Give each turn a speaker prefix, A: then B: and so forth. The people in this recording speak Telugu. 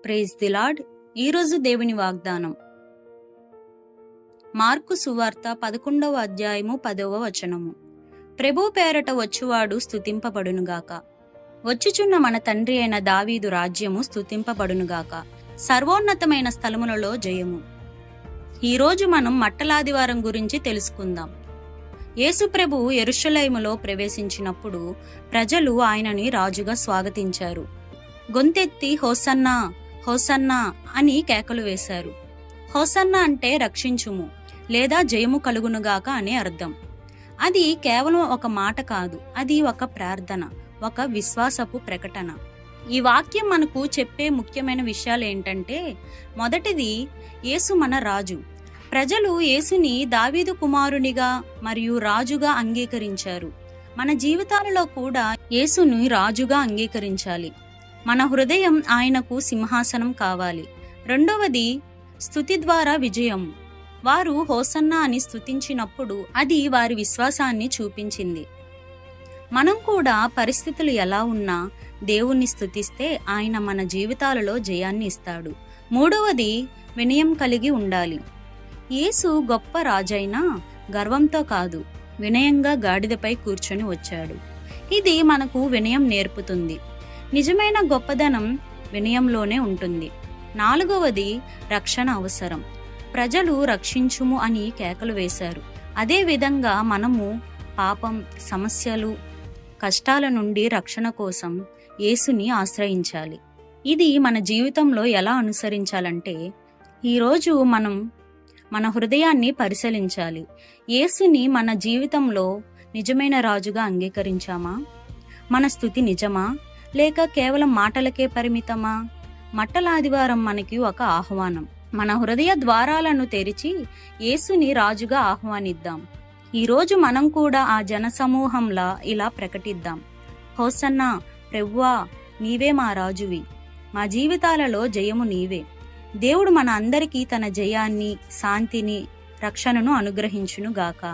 A: Praise the lord. ఈరోజు దేవుని వాగ్దానం మార్కు సువార్త 11వ అధ్యాయము 10వ వచనము. ప్రభు పేరట వచ్చువాడు స్తుతింపబడునుగాక. వచ్చుచున్న మన తండ్రి అయిన దావీదు రాజ్యము స్తుతింపబడునుగాక. సర్వోన్నతమైన స్థలములలో జయము. ఈరోజు మనం మట్టలాదివారం గురించి తెలుసుకుందాం. యేసు ప్రభు యెరూషలేములో ప్రవేశించినప్పుడు ప్రజలు ఆయనని రాజుగా స్వాగతించారు. గొంతెత్తి హోసన్నా హోసన్నా అని కేకలు వేశారు. హోసన్నా అంటే రక్షించుము లేదా జయము కలుగునుగాక అనే అర్థం. అది కేవలం ఒక మాట కాదు, అది ఒక ప్రార్థన, ఒక విశ్వాసపు ప్రకటన. ఈ వాక్యం మనకు చెప్పే ముఖ్యమైన విషయాలు ఏంటంటే, మొదటిది, యేసు మన రాజు. ప్రజలు యేసుని దావీదు కుమారునిగా మరియు రాజుగా అంగీకరించారు. మన జీవితాలలో కూడా యేసుని రాజుగా అంగీకరించాలి. మన హృదయం ఆయనకు సింహాసనం కావాలి. రెండవది, స్తుతి ద్వారా విజయం. వారు హోసన్నా అని స్తుతించినప్పుడు అది వారి విశ్వాసాన్ని చూపించింది. మనం కూడా పరిస్థితులు ఎలా ఉన్నా దేవుణ్ణి స్తుతిస్తే ఆయన మన జీవితాలలో జయాన్ని ఇస్తాడు. మూడవది, వినయం కలిగి ఉండాలి. యేసు గొప్ప రాజైనా గర్వంతో కాదు, వినయంగా గాడిదపై కూర్చొని వచ్చాడు. ఇది మనకు వినయం నేర్పుతుంది. నిజమైన గొప్పదనం వినయంలోనే ఉంటుంది. నాలుగవది, రక్షణ అవసరం. ప్రజలు రక్షించుము అని కేకలు వేశారు. అదే విధంగా మనము పాపం, సమస్యలు, కష్టాల నుండి రక్షణ కోసం యేసుని ఆశ్రయించాలి. ఇది మన జీవితంలో ఎలా అనుసరించాలంటే, ఈరోజు మనం మన హృదయాన్ని పరిశీలించాలి. యేసుని మన జీవితంలో నిజమైన రాజుగా అంగీకరించామా? మన స్తుతి నిజమా లేక కేవలం మాటలకే పరిమితమా? మట్టలాదివారం మనకి ఒక ఆహ్వానం. మన హృదయ ద్వారాలను తెరిచి యేసుని రాజుగా ఆహ్వానిద్దాం. ఈరోజు మనం కూడా ఆ జనసమూహంలా ఇలా ప్రకటిద్దాం. హోసన్నా, ప్రభువా, నీవే మా రాజువి. మా జీవితాలలో జయము నీవే. దేవుడు మన అందరికీ తన జయాన్ని, శాంతిని, రక్షణను అనుగ్రహించును గాక.